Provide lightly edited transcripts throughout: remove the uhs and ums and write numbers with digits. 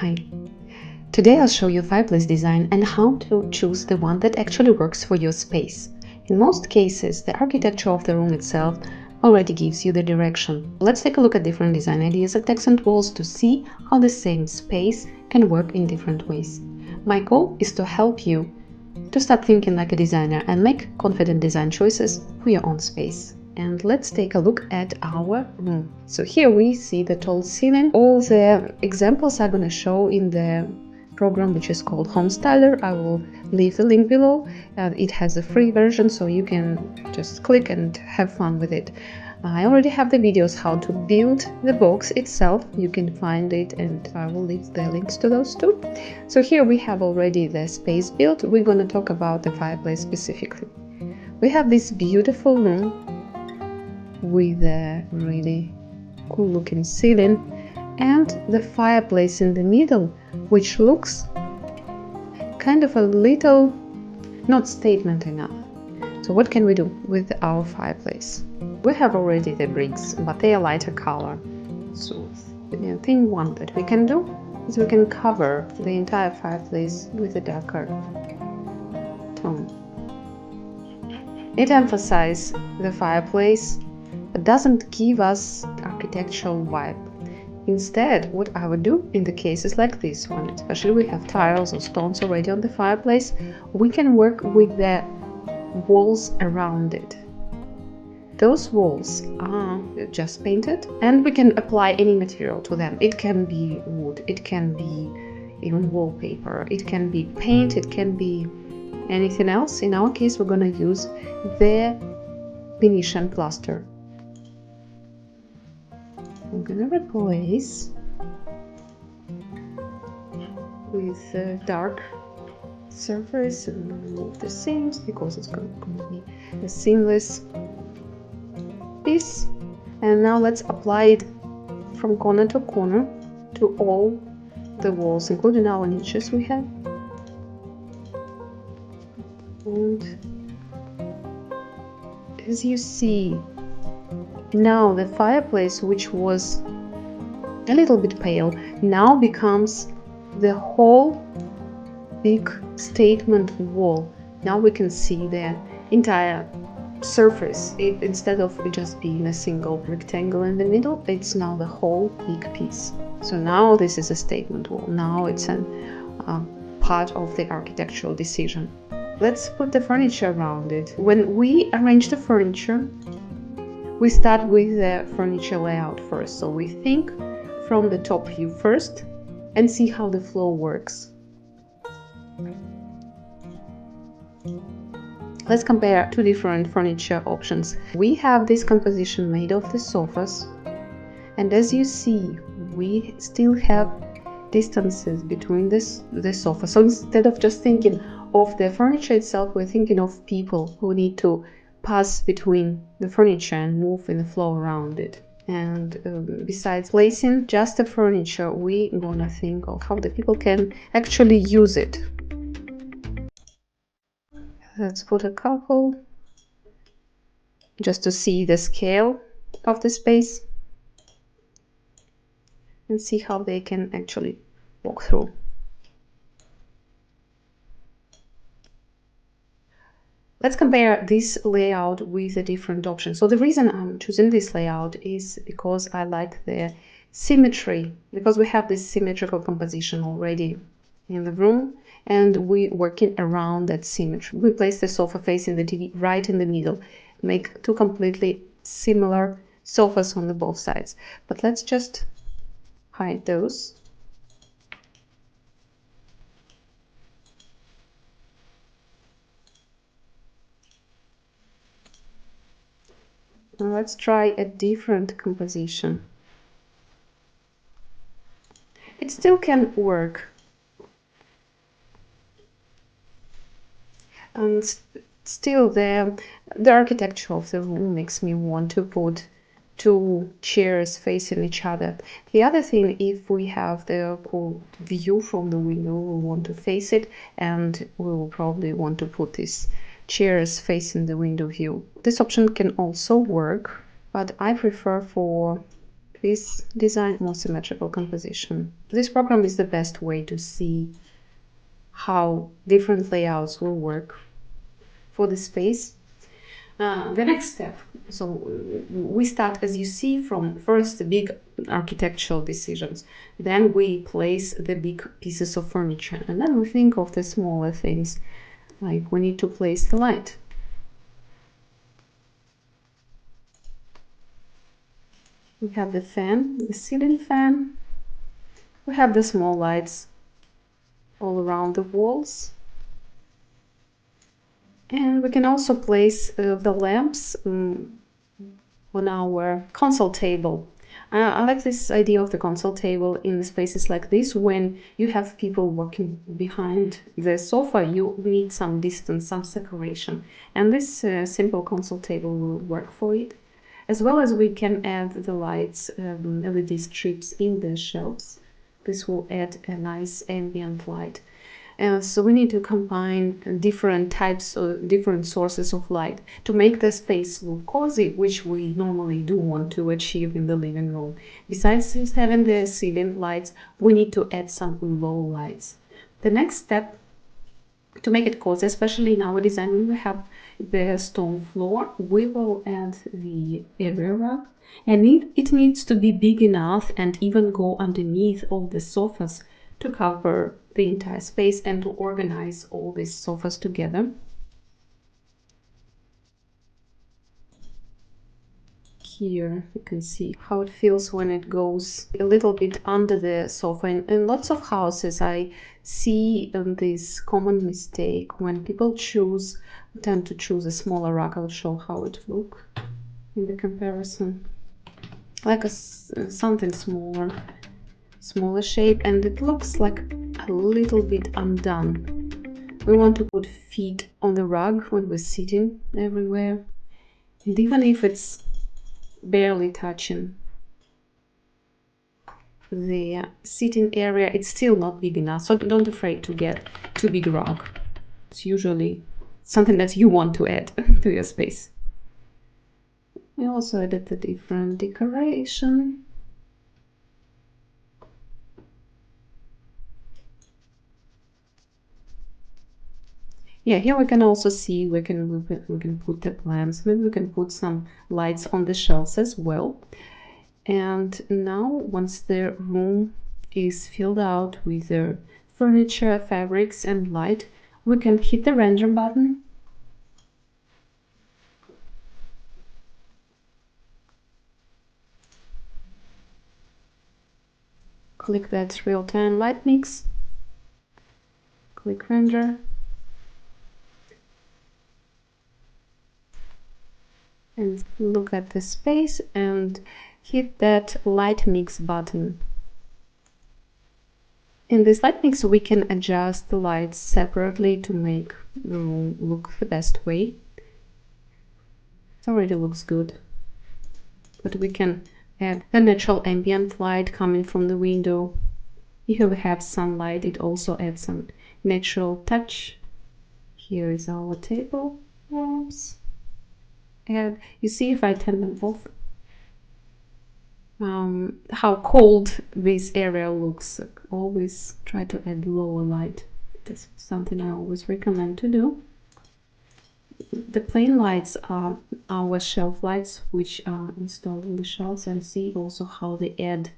Hi. Today I'll show you fireplace design and how to choose the one that actually works for your space. In most cases, the architecture of the room itself already gives you the direction. Let's take a look at different design ideas at accent walls to see how the same space can work in different ways. My goal is to help you to start thinking like a designer and make confident design choices for your own space. And let's take a look at our room. So here we see the tall ceiling. All the examples I'm going to show in the program which is called Homestyler. I will leave the link below. It has a free version, so you can just click and have fun with it. I already have the videos how to build the box itself. You can find it and I will leave the links to those too. So here we have already the space built. We're going to talk about the fireplace specifically. We have this beautiful room with a really cool looking ceiling and the fireplace in the middle, which looks kind of a little not statement enough. So what can we do with our fireplace? We have already the bricks, but they are lighter color. So the thing one that we can do is we can cover the entire fireplace with a darker tone. It emphasizes the fireplace but doesn't give us architectural vibe. Instead, what I would do in the cases like this one, especially we have tiles or stones already on the fireplace, we can work with the walls around it. Those walls are just painted and we can apply any material to them. It can be wood, it can be even wallpaper, it can be paint, it can be anything else. In our case, we're going to use the Venetian Plaster. I'm going to replace with a dark surface and remove the seams because it's going to be a seamless piece. And now let's apply it from corner to corner to all the walls, including our niches we have. And as you see, now the fireplace, which was a little bit pale, now becomes the whole big statement wall. Now we can see the entire surface. Instead of just being a single rectangle in the middle, it's now the whole big piece. So now this is a statement wall. Now it's a part of the architectural decision. Let's put the furniture around it. When we arrange the furniture, we start with the furniture layout first. So we think from the top view first and see how the floor works. Let's compare two different furniture options. We have this composition made of the sofas, and as you see, we still have distances between the sofa. So instead of just thinking of the furniture itself, we're thinking of people who need to pass between the furniture and move in the flow around it. And besides placing just the furniture, we're gonna think of how the people can actually use it. Let's put a couple just to see the scale of the space and see how they can actually walk through. Let's compare this layout with the different options. So the reason I'm choosing this layout is because I like the symmetry, because we have this symmetrical composition already in the room and we're working around that symmetry. We place the sofa facing the TV right in the middle, make two completely similar sofas on the both sides. But let's just hide those. Now let's try a different composition. It still can work. And still the architecture of the room makes me want to put two chairs facing each other. The other thing, if we have the cool view from the window, we want to face it, and we will probably want to put these chairs facing the window view. This option can also work, but I prefer for this design, more symmetrical composition. This program is the best way to see how different layouts will work for the space. The next step, so we start, as you see, from first the big architectural decisions, then we place the big pieces of furniture, and then we think of the smaller things, like we need to place the light. We have the fan, the ceiling fan. We have the small lights all around the walls. And we can also place the lamps on our console table. I like this idea of the console table in spaces like this. When you have people working behind the sofa, you need some distance, some separation. And this simple console table will work for it. As well as we can add the lights, LED strips in the shelves. This will add a nice ambient light. So we need to combine different types or different sources of light to make the space look cozy, which we normally do want to achieve in the living room. Besides just having the ceiling lights, we need to add some low lights. The next step to make it cozy, especially in our design, when we have the stone floor, we will add the area rug, and it needs to be big enough and even go underneath all the sofas to cover the entire space and to organize all these sofas together. Here you can see how it feels when it goes a little bit under the sofa. In lots of houses I see this common mistake when people tend to choose a smaller rug. I'll show how it looks in the comparison, like something smaller shape, and it looks like a little bit undone. We want to put feet on the rug when we're sitting everywhere, and even if it's barely touching the sitting area, it's still not big enough, so don't afraid to get too big rug. It's usually something that you want to add to your space. We also added the different decoration. Yeah, here we can also see we can put the plants. Maybe we can put some lights on the shelves as well. And now, once the room is filled out with the furniture, fabrics, and light, we can hit the render button. Click that real-time Lightmix. Click render. And look at the space and hit that Lightmix button. In this Lightmix, we can adjust the lights separately to make the room look the best way. It already looks good, but we can add the natural ambient light coming from the window. If you have sunlight, it also adds some natural touch. Here is our table lamps. And you see, if I turn them off, how cold this area looks. Always try to add lower light. That's something I always recommend to do. The plain lights are our shelf lights, which are installed on the shelves, and see also how they add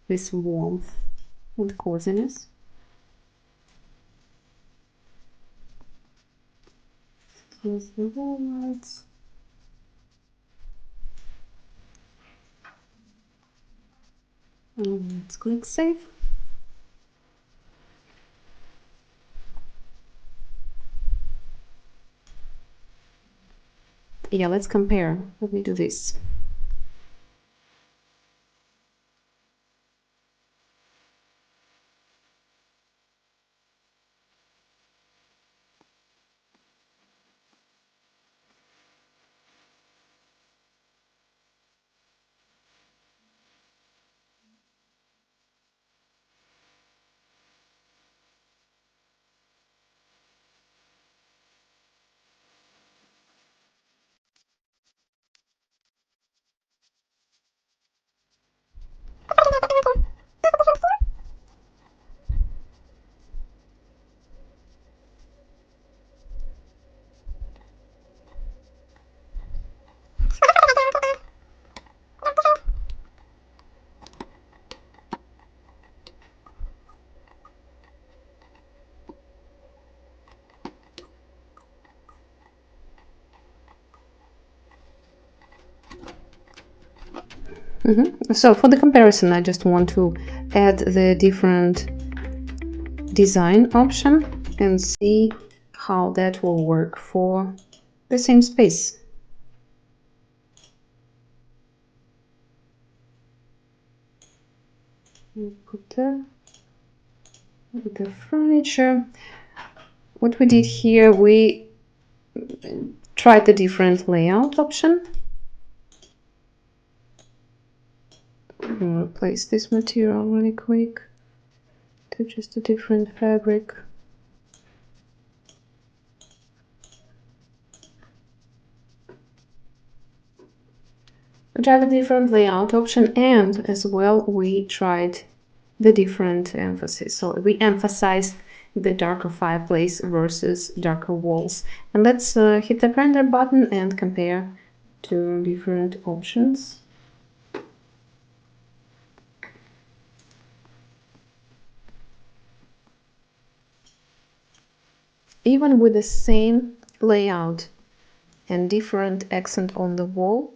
this warmth and coziness. Close the wall lights. Let's click save. Yeah, let's compare. Let me do this. So for the comparison, I just want to add the different design option and see how that will work for the same space. We'll put the furniture. What we did here, we tried the different layout option. Replace this material really quick to just a different fabric. We tried a different layout option, and as well we tried the different emphasis. So we emphasized the darker fireplace versus darker walls. And let's hit the render button and compare two different options. Even with the same layout and different accent on the wall,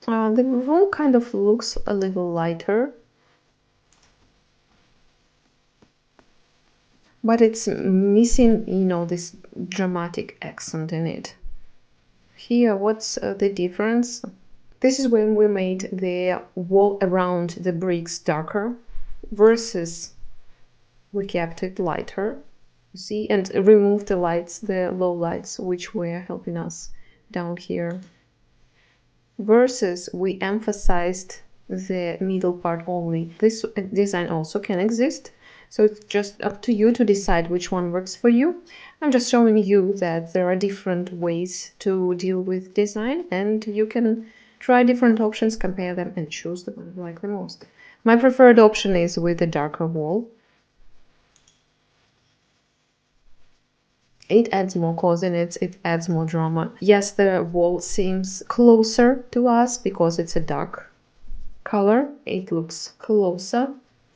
the room kind of looks a little lighter, but it's missing, this dramatic accent in it. Here, what's the difference? This is when we made the wall around the bricks darker versus we kept it lighter, you see, and removed the lights, the low lights, which were helping us down here, versus we emphasized the middle part only. This design also can exist, so it's just up to you to decide which one works for you. I'm just showing you that there are different ways to deal with design, and you can try different options, compare them, and choose the one you like the most. My preferred option is with the darker wall. It adds more coziness, it adds more drama. Yes, the wall seems closer to us because it's a dark color. It looks closer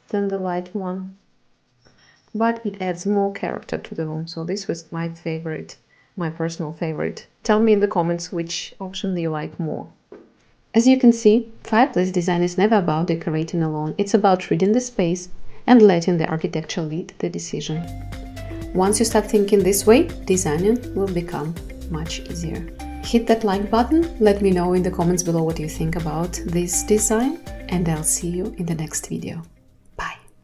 than the light one, but it adds more character to the room. So this was my favorite, my personal favorite. Tell me in the comments which option do you like more. As you can see, fireplace design is never about decorating alone. It's about reading the space and letting the architecture lead the decision. Once you start thinking this way, designing will become much easier. Hit that like button, let me know in the comments below what you think about this design, and I'll see you in the next video.